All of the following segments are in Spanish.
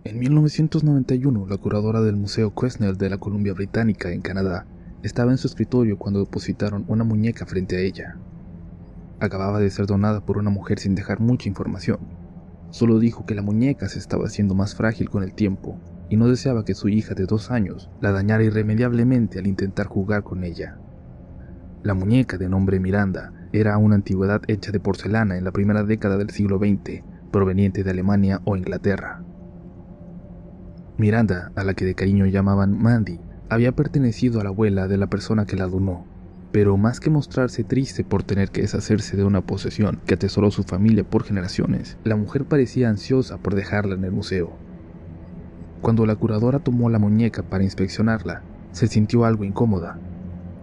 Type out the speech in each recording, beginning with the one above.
En 1991, la curadora del Museo Quesnel de la Columbia Británica, en Canadá, estaba en su escritorio cuando depositaron una muñeca frente a ella. Acababa de ser donada por una mujer sin dejar mucha información. Solo dijo que la muñeca se estaba haciendo más frágil con el tiempo y no deseaba que su hija de 2 años la dañara irremediablemente al intentar jugar con ella. La muñeca, de nombre Miranda, era una antigüedad hecha de porcelana en la primera década del siglo XX, proveniente de Alemania o Inglaterra. Miranda, a la que de cariño llamaban Mandy, había pertenecido a la abuela de la persona que la donó, pero más que mostrarse triste por tener que deshacerse de una posesión que atesoró su familia por generaciones, la mujer parecía ansiosa por dejarla en el museo. Cuando la curadora tomó la muñeca para inspeccionarla, se sintió algo incómoda.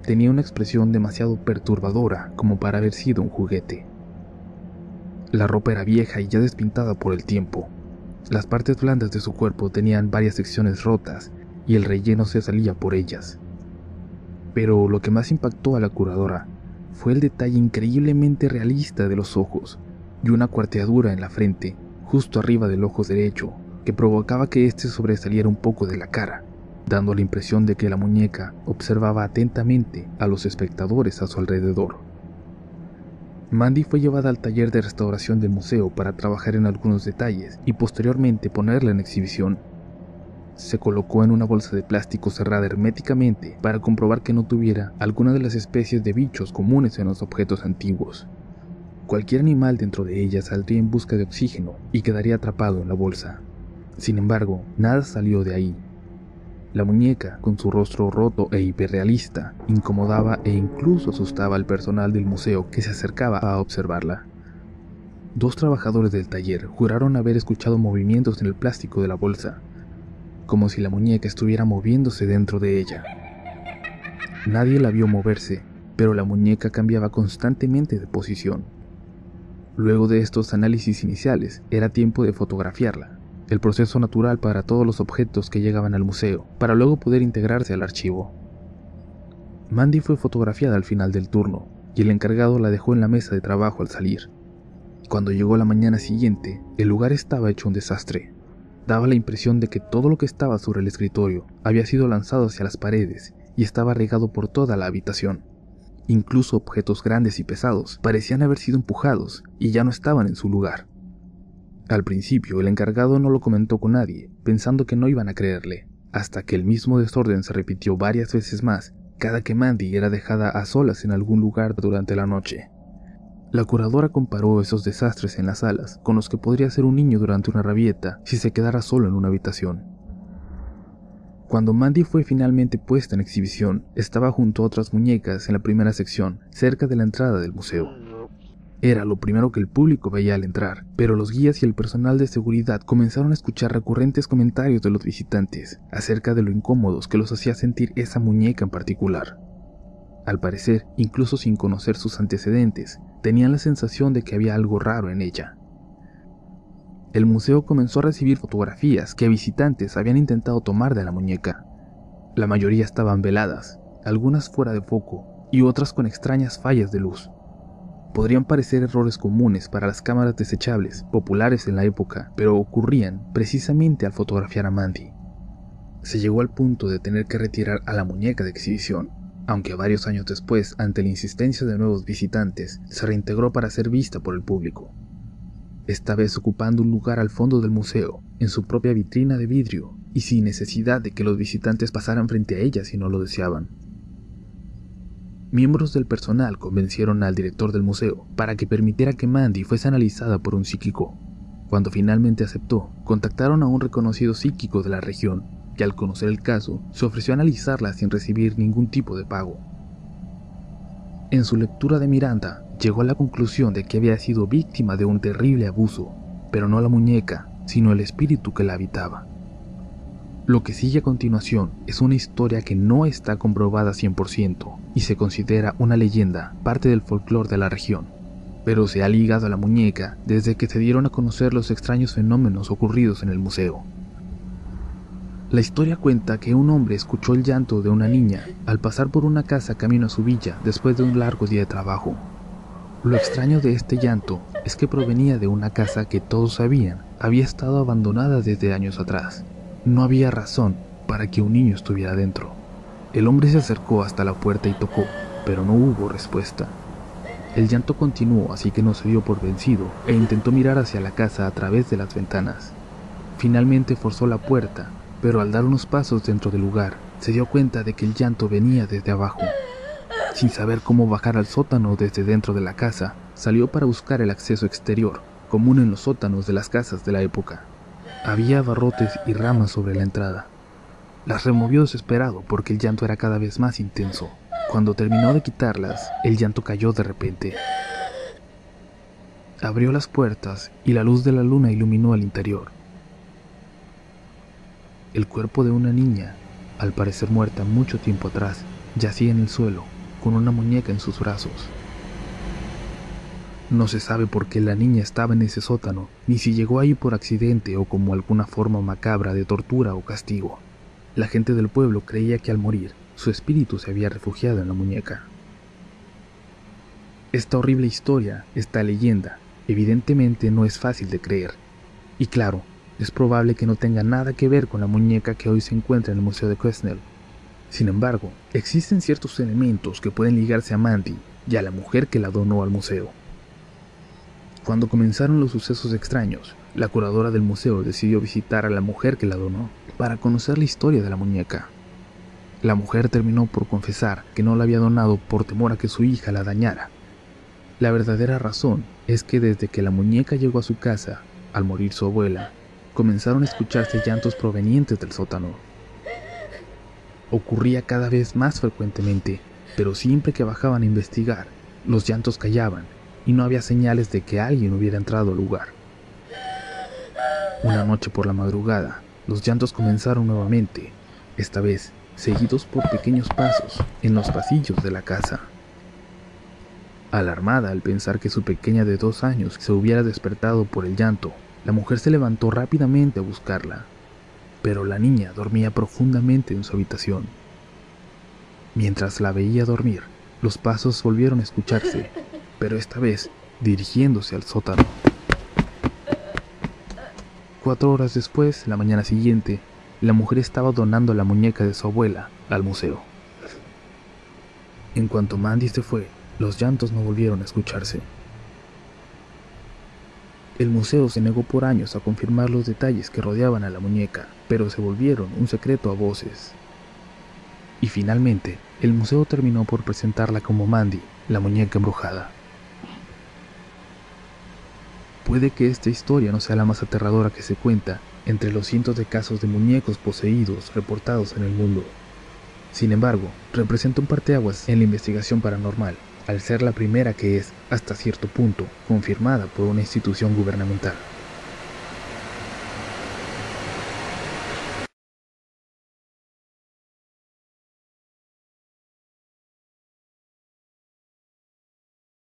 Tenía una expresión demasiado perturbadora como para haber sido un juguete. La ropa era vieja y ya despintada por el tiempo. Las partes blandas de su cuerpo tenían varias secciones rotas y el relleno se salía por ellas. Pero lo que más impactó a la curadora fue el detalle increíblemente realista de los ojos y una cuarteadura en la frente, justo arriba del ojo derecho, que provocaba que éste sobresaliera un poco de la cara, dando la impresión de que la muñeca observaba atentamente a los espectadores a su alrededor. Mandy fue llevada al taller de restauración del museo para trabajar en algunos detalles y posteriormente ponerla en exhibición. Se colocó en una bolsa de plástico cerrada herméticamente para comprobar que no tuviera alguna de las especies de bichos comunes en los objetos antiguos. Cualquier animal dentro de ella saldría en busca de oxígeno y quedaría atrapado en la bolsa. Sin embargo, nada salió de ahí. La muñeca, con su rostro roto e hiperrealista, incomodaba e incluso asustaba al personal del museo que se acercaba a observarla. 2 trabajadores del taller juraron haber escuchado movimientos en el plástico de la bolsa, como si la muñeca estuviera moviéndose dentro de ella. Nadie la vio moverse, pero la muñeca cambiaba constantemente de posición. Luego de estos análisis iniciales, era tiempo de fotografiarla, el proceso natural para todos los objetos que llegaban al museo, para luego poder integrarse al archivo. Mandy fue fotografiada al final del turno, y el encargado la dejó en la mesa de trabajo al salir. Cuando llegó la mañana siguiente, el lugar estaba hecho un desastre. Daba la impresión de que todo lo que estaba sobre el escritorio había sido lanzado hacia las paredes y estaba regado por toda la habitación. Incluso objetos grandes y pesados parecían haber sido empujados y ya no estaban en su lugar. Al principio, el encargado no lo comentó con nadie, pensando que no iban a creerle, hasta que el mismo desorden se repitió varias veces más cada que Mandy era dejada a solas en algún lugar durante la noche. La curadora comparó esos desastres en las salas con los que podría ser un niño durante una rabieta si se quedara solo en una habitación. Cuando Mandy fue finalmente puesta en exhibición, estaba junto a otras muñecas en la primera sección, cerca de la entrada del museo. Era lo primero que el público veía al entrar, pero los guías y el personal de seguridad comenzaron a escuchar recurrentes comentarios de los visitantes acerca de lo incómodos que los hacía sentir esa muñeca en particular. Al parecer, incluso sin conocer sus antecedentes, tenían la sensación de que había algo raro en ella. El museo comenzó a recibir fotografías que visitantes habían intentado tomar de la muñeca. La mayoría estaban veladas, algunas fuera de foco y otras con extrañas fallas de luz. Podrían parecer errores comunes para las cámaras desechables, populares en la época, pero ocurrían precisamente al fotografiar a Mandy. Se llegó al punto de tener que retirar a la muñeca de exhibición, aunque varios años después, ante la insistencia de nuevos visitantes, se reintegró para ser vista por el público. Esta vez ocupando un lugar al fondo del museo, en su propia vitrina de vidrio, y sin necesidad de que los visitantes pasaran frente a ella si no lo deseaban. Miembros del personal convencieron al director del museo para que permitiera que Mandy fuese analizada por un psíquico. Cuando finalmente aceptó, contactaron a un reconocido psíquico de la región, que al conocer el caso, se ofreció a analizarla sin recibir ningún tipo de pago. En su lectura de Miranda, llegó a la conclusión de que había sido víctima de un terrible abuso, pero no la muñeca, sino el espíritu que la habitaba. Lo que sigue a continuación es una historia que no está comprobada 100% y se considera una leyenda, parte del folclore de la región, pero se ha ligado a la muñeca desde que se dieron a conocer los extraños fenómenos ocurridos en el museo. La historia cuenta que un hombre escuchó el llanto de una niña al pasar por una casa camino a su villa después de un largo día de trabajo. Lo extraño de este llanto es que provenía de una casa que todos sabían había estado abandonada desde años atrás. No había razón para que un niño estuviera dentro. El hombre se acercó hasta la puerta y tocó, pero no hubo respuesta. El llanto continuó, así que no se dio por vencido e intentó mirar hacia la casa a través de las ventanas. Finalmente forzó la puerta, pero al dar unos pasos dentro del lugar, se dio cuenta de que el llanto venía desde abajo. Sin saber cómo bajar al sótano desde dentro de la casa, salió para buscar el acceso exterior, común en los sótanos de las casas de la época. Había barrotes y ramas sobre la entrada. Las removió desesperado porque el llanto era cada vez más intenso. Cuando terminó de quitarlas, el llanto cayó de repente. Abrió las puertas y la luz de la luna iluminó el interior. El cuerpo de una niña, al parecer muerta mucho tiempo atrás, yacía en el suelo, con una muñeca en sus brazos. No se sabe por qué la niña estaba en ese sótano, ni si llegó ahí por accidente o como alguna forma macabra de tortura o castigo. La gente del pueblo creía que al morir, su espíritu se había refugiado en la muñeca. Esta horrible historia, esta leyenda, evidentemente no es fácil de creer. Y claro, es probable que no tenga nada que ver con la muñeca que hoy se encuentra en el Museo de Quesnel. Sin embargo, existen ciertos elementos que pueden ligarse a Mandy y a la mujer que la donó al museo. Cuando comenzaron los sucesos extraños, la curadora del museo decidió visitar a la mujer que la donó para conocer la historia de la muñeca. La mujer terminó por confesar que no la había donado por temor a que su hija la dañara. La verdadera razón es que desde que la muñeca llegó a su casa, al morir su abuela, comenzaron a escucharse llantos provenientes del sótano. Ocurría cada vez más frecuentemente, pero siempre que bajaban a investigar, los llantos callaban y no había señales de que alguien hubiera entrado al lugar. Una noche por la madrugada, los llantos comenzaron nuevamente, esta vez seguidos por pequeños pasos en los pasillos de la casa. Alarmada al pensar que su pequeña de 2 años se hubiera despertado por el llanto, la mujer se levantó rápidamente a buscarla, pero la niña dormía profundamente en su habitación. Mientras la veía dormir, los pasos volvieron a escucharse, pero esta vez dirigiéndose al sótano. 4 horas después, la mañana siguiente, la mujer estaba donando la muñeca de su abuela al museo. En cuanto Mandy se fue, los llantos no volvieron a escucharse. El museo se negó por años a confirmar los detalles que rodeaban a la muñeca, pero se volvieron un secreto a voces. Y finalmente, el museo terminó por presentarla como Mandy, la muñeca embrujada. Puede que esta historia no sea la más aterradora que se cuenta entre los cientos de casos de muñecos poseídos reportados en el mundo. Sin embargo, representa un parteaguas en la investigación paranormal, al ser la primera que es, hasta cierto punto, confirmada por una institución gubernamental.